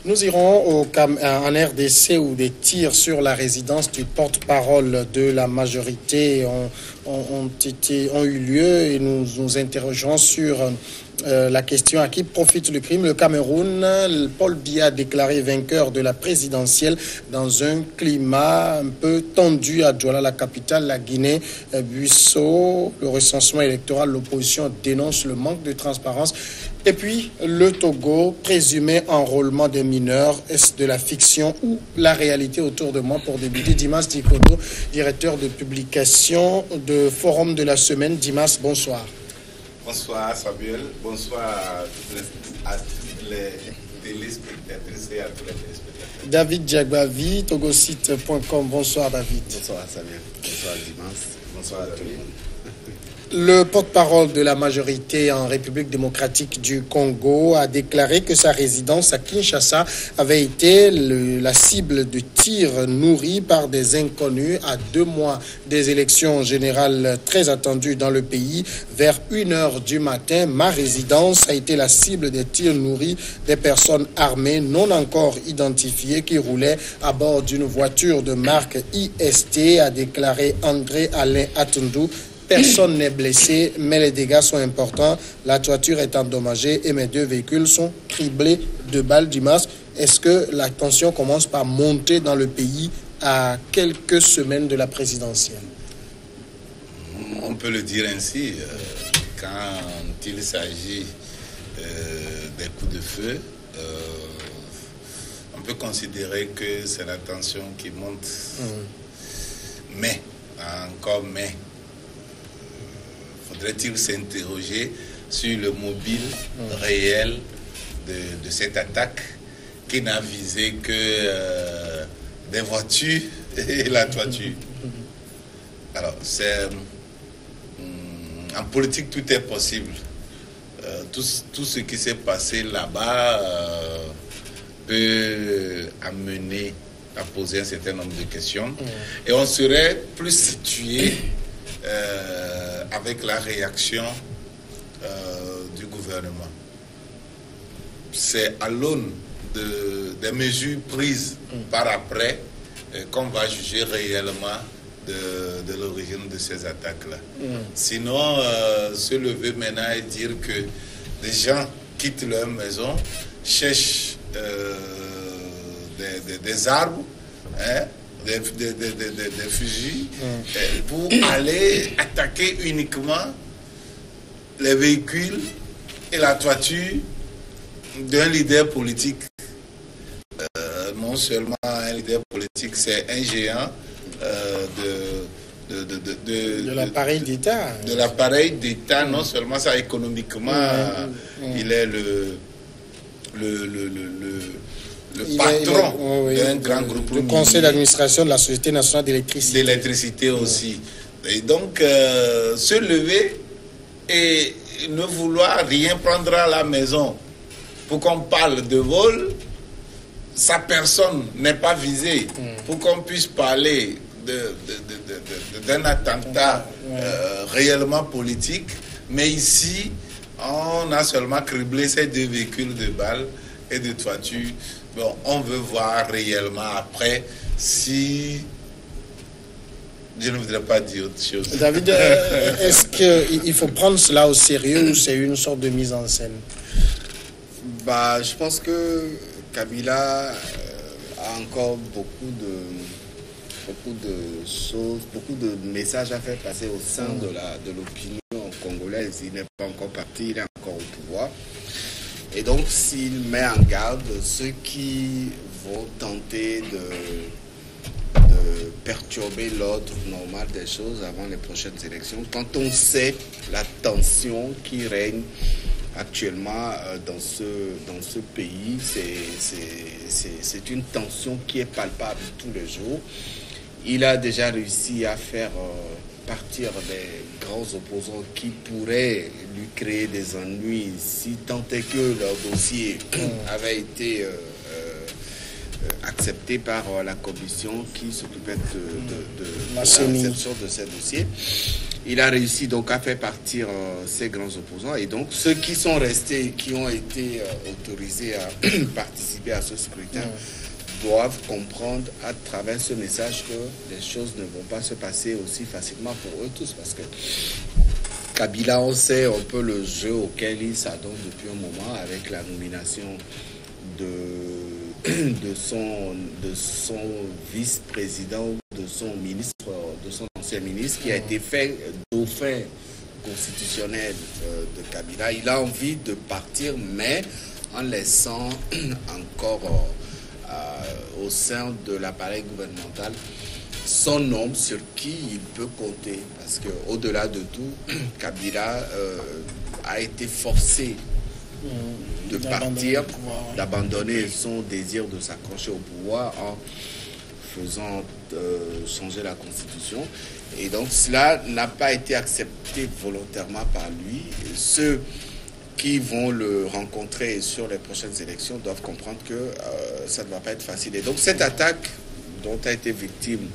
Nous irons en RDC où des tirs sur la résidence du porte-parole de la majorité ont eu lieu et nous nous interrogeons sur la question à qui profite le crime. Le Cameroun, Paul Biya déclaré vainqueur de la présidentielle dans un climat un peu tendu à Douala, la capitale, la Guinée. Busso, le recensement électoral, l'opposition dénonce le manque de transparence. Et puis, le Togo, présumé enrôlement des mineurs, est-ce de la fiction ou la réalité? Autour de moi pour débuter, Dimas Dikodo, directeur de publication de Forum de la Semaine. Dimas, bonsoir. Bonsoir Samuel, bonsoir à toutes les téléspectatrices et à tous les téléspectateurs. David Djagbavi, togosite.com, bonsoir David. Bonsoir Samuel, bonsoir Dimas, bonsoir à tout le monde. Le porte-parole de la majorité en République démocratique du Congo a déclaré que sa résidence à Kinshasa avait été la cible de tirs nourris par des inconnus à 2 mois des élections générales très attendues dans le pays. Vers 1h du matin, ma résidence a été la cible des tirs nourris des personnes armées non encore identifiées qui roulaient à bord d'une voiture de marque IST, a déclaré André Alain Atundou. Personne n'est blessé, mais les dégâts sont importants. La toiture est endommagée et mes 2 véhicules sont criblés de balles. Dimas, est-ce que la tension commence par monter dans le pays à quelques semaines de la présidentielle? On peut le dire ainsi. Quand il s'agit des coups de feu, on peut considérer que c'est la tension qui monte. Mais, faudrait-il s'interroger sur le mobile réel de cette attaque qui n'a visé que des voitures et la toiture. Alors, en politique, tout est possible. Tout ce qui s'est passé là-bas peut amener à poser un certain nombre de questions. Et on serait plus situé avec la réaction du gouvernement. C'est à l'aune des mesures prises par après qu'on va juger réellement de l'origine de ces attaques-là. Sinon, se lever maintenant et dire que des gens quittent leur maison, cherchent des arbres, des fusils, pour aller attaquer uniquement les véhicules et la toiture d'un leader politique. Non seulement un leader politique, c'est un géant de l'appareil d'État. De l'appareil d'État, non seulement ça, économiquement, il est le patron d'un grand groupe. Le conseil d'administration de la Société nationale d'électricité. D'électricité aussi. Et donc, se lever et ne vouloir rien prendre à la maison pour qu'on parle de vol, sa personne n'est pas visée. Pour qu'on puisse parler d'un attentat réellement politique. Mais ici, on a seulement criblé ces 2 véhicules de balles et de toiture. Bon, on veut voir réellement après si... Je ne voudrais pas dire autre chose. David, est-ce qu'il faut prendre cela au sérieux ou c'est une sorte de mise en scène? Je pense que Kabila a encore beaucoup de choses, beaucoup de messages à faire passer au sein de l'opinion congolaise. Il n'est pas encore parti, il est encore au pouvoir. Et donc, s'il met en garde ceux qui vont tenter de perturber l'ordre normal des choses avant les prochaines élections, quand on sait la tension qui règne actuellement dans ce pays, c'est une tension qui est palpable tous les jours. Il a déjà réussi à faire partir des grands opposants qui pourraient lui créer des ennuis si tant est que leur dossier avait été accepté par la commission qui s'occupait de la réception de ces dossiers. il a réussi donc à faire partir ses grands opposants. Et donc, ceux qui sont restés, qui ont été autorisés à participer à ce scrutin, doivent comprendre à travers ce message que les choses ne vont pas se passer aussi facilement pour eux tous. Parce que Kabila, on sait un peu le jeu auquel il s'adonne depuis un moment avec la nomination de son vice-président, de son ministre, de son ancien ministre, qui a été fait dauphin constitutionnel de Kabila. Il a envie de partir, mais en laissant encore au sein de l'appareil gouvernemental son homme sur qui il peut compter. Parce qu'au-delà de tout, Kabila a été forcé de partir, d'abandonner son désir de s'accrocher au pouvoir en faisant changer la constitution. Et donc cela n'a pas été accepté volontairement par lui. Et ceux qui vont le rencontrer sur les prochaines élections doivent comprendre que ça ne va pas être facile. Et donc cette attaque dont a été victime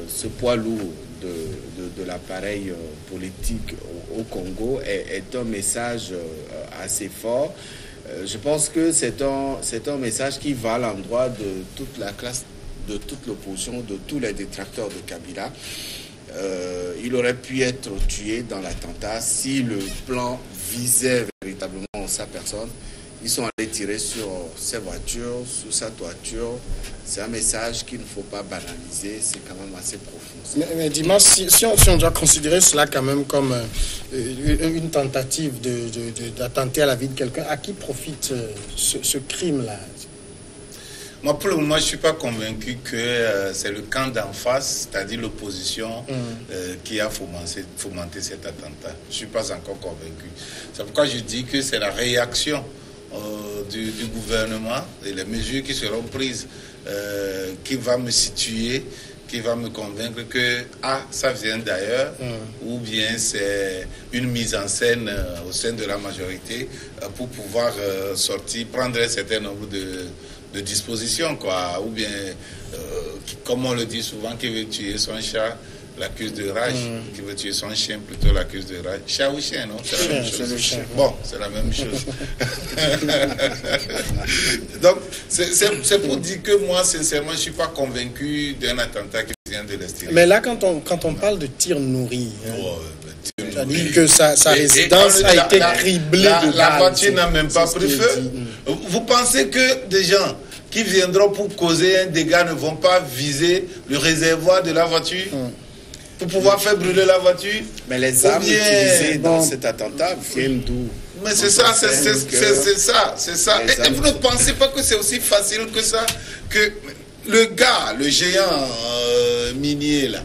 ce poids lourd de l'appareil politique au Congo est un message assez fort. Je pense que c'est un message qui va à l'endroit de toute la classe, de toute l'opposition, de tous les détracteurs de Kabila. Il aurait pu être tué dans l'attentat si le plan visait véritablement sa personne. Ils sont allés tirer sur ses voitures, sur sa toiture. C'est un message qu'il ne faut pas banaliser, c'est quand même assez profond. Mais dis-moi, si on doit considérer cela quand même comme une tentative d'attenter à la vie de quelqu'un, à qui profite ce crime-là? Moi, pour le moment, je ne suis pas convaincu que c'est le camp d'en face, c'est-à-dire l'opposition, qui a fomenté cet attentat. Je ne suis pas encore convaincu. C'est pourquoi je dis que c'est la réaction du gouvernement et les mesures qui seront prises qui va me situer, qui va me convaincre que ça vient d'ailleurs, ou bien c'est une mise en scène au sein de la majorité pour pouvoir prendre un certain nombre de dispositions, quoi. Ou bien, comme on le dit souvent, qui veut tuer son chat l'accuse de rage, qui veut tuer son chien plutôt l'accuse de rage. Chat ou chien, non? C'est la même chose. Bon, c'est la même chose. Donc, c'est pour dire que moi, sincèrement, je ne suis pas convaincu d'un attentat qui vient de l'extérieur. Mais là, quand on parle de tir nourri, c'est-à-dire que sa résidence a été criblée de balles. La voiture n'a même pas pris feu. Vous pensez que des gens qui viendront pour causer un dégât ne vont pas viser le réservoir de la voiture pour pouvoir faire brûler la voiture? Mais les armes utilisées dans cet attentat viennent d'où? Mais c'est ça, c'est ça. Et vous ne pensez pas que c'est aussi facile que ça, que le gars, le géant minier là,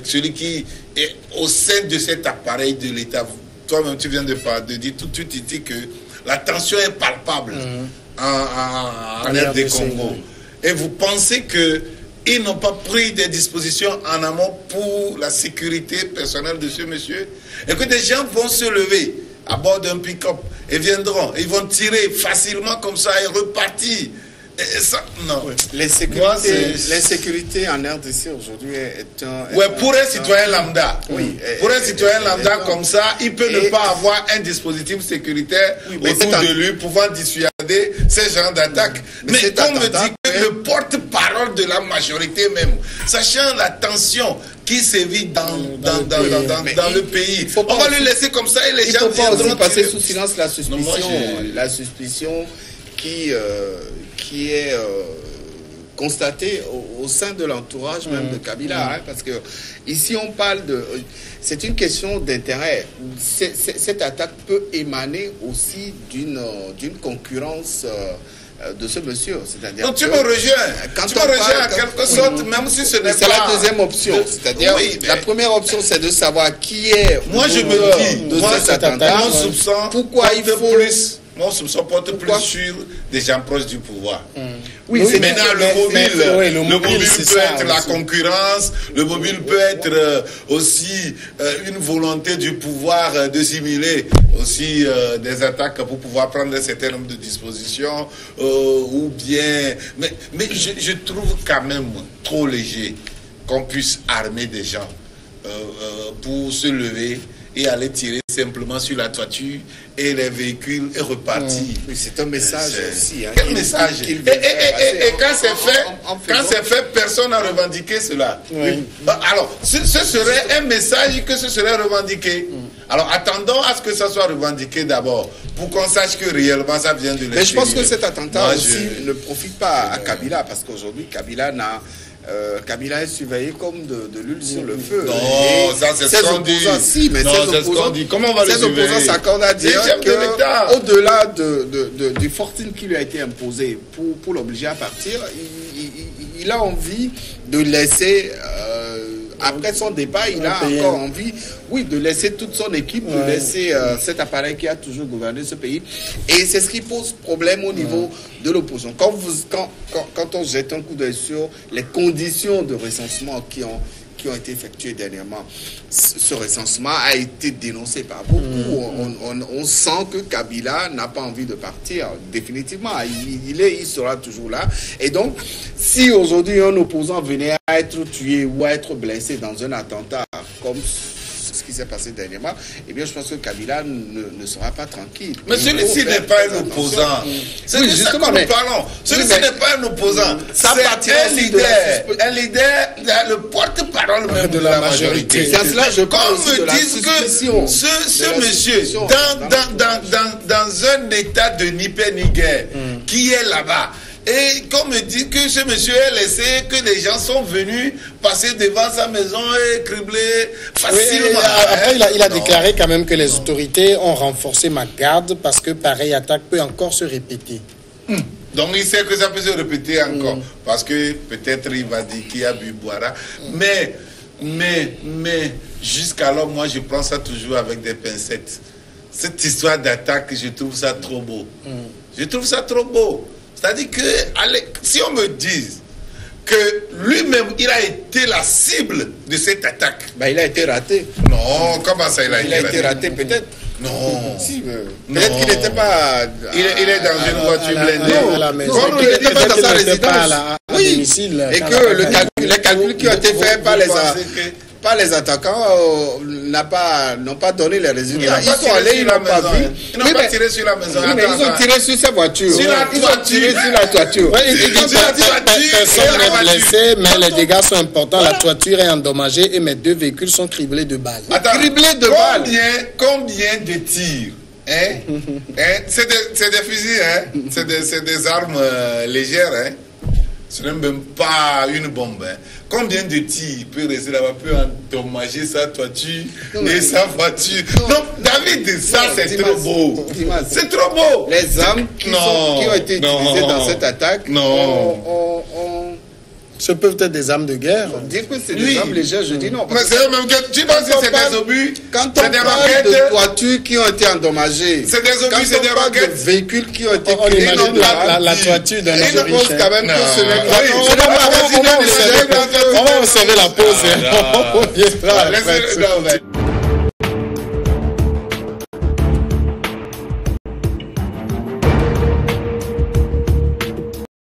celui qui est au sein de cet appareil de l'État, toi-même tu viens de dire tout de suite ici que la tension est palpable en RD Congo. Et vous pensez qu'ils n'ont pas pris des dispositions en amont pour la sécurité personnelle de ce monsieur? Et que des gens vont se lever à bord d'un pick-up et viendront, ils vont tirer facilement comme ça et repartir. Et ça, non. Les sécurités en RDC aujourd'hui est un... Ouais, pour un citoyen lambda. Oui. Pour un citoyen lambda comme ça, il peut ne pas avoir un dispositif sécuritaire autour de lui pouvant dissuader ces genres d'attaques. Mais on me dit que le porte-parole de la majorité même, sachant la tension qui sévit dans le pays, on va le laisser comme ça et les gens viendront passer sous silence la suspicion qui est constatée au sein de l'entourage même de Kabila, parce que ici on parle c'est une question d'intérêt. Cette attaque peut émaner aussi d'une concurrence de ce monsieur. C'est-à-dire donc tu me rejoins. Tu me rejoins en quelque sorte, même si ce n'est pas... C'est la deuxième option. C'est-à-dire, la première option, c'est de savoir qui est... Moi, je me dis, cet attentat. Mon soupçon, pourquoi il faut... Mon soupçon porte plus sur des gens proches du pouvoir. Oui, c'est maintenant le mobile peut être la aussi. Concurrence, le mobile peut être aussi une volonté du pouvoir de simuler aussi des attaques pour pouvoir prendre un certain nombre de dispositions, ou bien... Mais je trouve quand même trop léger qu'on puisse armer des gens pour se lever et aller tirer simplement sur la toiture et les véhicules et repartir. Oui, c'est un message aussi. Hein, quel message? Et quand c'est fait, personne n'a revendiqué cela. Oui. Alors, ce serait un message que ce serait revendiqué. Alors, attendons à ce que ça soit revendiqué d'abord, pour qu'on sache que réellement ça vient de l'extérieur. Mais je pense que cet attentat ne profite pas à Kabila, parce qu'aujourd'hui, Kabila est surveillé comme de l'huile sur le feu. Non, ça c'est ce qu'on dit. Si, mais comment on va le surveiller? Ces opposants s'accordent à dire qu'au-delà du fortune qui lui a été imposé pour l'obliger à partir, il a envie de laisser... après son départ, il a encore envie, de laisser toute son équipe, de laisser cet appareil qui a toujours gouverné ce pays. Et c'est ce qui pose problème au niveau de l'opposition. Quand on jette un coup d'œil sur les conditions de recensement qui ont été effectuées dernièrement, ce recensement a été dénoncé par beaucoup. On sent que Kabila n'a pas envie de partir définitivement. Il sera toujours là. Et donc, si aujourd'hui un opposant venait à être tué ou à être blessé dans un attentat comme ce qui s'est passé dernièrement, eh bien, je pense que Kabila ne sera pas tranquille. Mais celui-ci n'est pas un opposant. C'est de ça que nous parlons. Celui-ci n'est pas un opposant. C'est un leader, le porte-parole même de la majorité. C'est à cela je pense. Qu'on me dise que ce monsieur, dans un état de ni paix ni guerre, qui est là-bas, et qu'on me dit que ce monsieur est laissé, que les gens sont venus passer devant sa maison et cribler facilement. Après, il a déclaré quand même que les autorités ont renforcé ma garde parce que pareille attaque peut encore se répéter. Donc il sait que ça peut se répéter encore. Parce que peut-être il va dire qu'il a bu boira. Mais jusqu'alors, moi je prends ça toujours avec des pincettes. Cette histoire d'attaque, je trouve ça trop beau. Je trouve ça trop beau. C'est-à-dire que si on me dit que lui-même, il a été la cible de cette attaque. Il a été raté. Non, comment ça, il a été raté peut-être. Non. Si, peut-être qu'il n'était pas... Il est dans une voiture blindée. À la maison. Il n'était pas dans sa résidence. Domicile. Et que les calculs qui ont été faits par les attaquants n'ont pas donné les résultats. Ils sont allés, ils n'ont pas vu. Ils n'ont pas tiré sur la maison. Mais ils ont tiré sur sa voiture. Sur la toiture. Ils ont tiré sur la toiture. Personne n'est blessé, mais les dégâts sont importants. La toiture est endommagée et mes 2 véhicules sont criblés de balles. Criblés de balles. Combien de tirs? C'est des fusils, c'est des armes légères. Ce n'est même pas une bombe. Combien de tirs peut rester là-bas, peut endommager sa toiture et sa voiture? Non, David, ça c'est trop beau. C'est trop beau. Les armes qui ont été utilisées dans cette attaque Ce peuvent être des armes de guerre. Dire que c'est des armes légères, je dis non. Mais c'est même que tu penses que c'est des obus? Quand on parle de toitures qui ont été endommagées, c'est des obus, c'est des roquettes. De véhicules qui ont été on imagine la toiture d'un riche. Je pense quand même que ce n'est pas... On va observer la pause.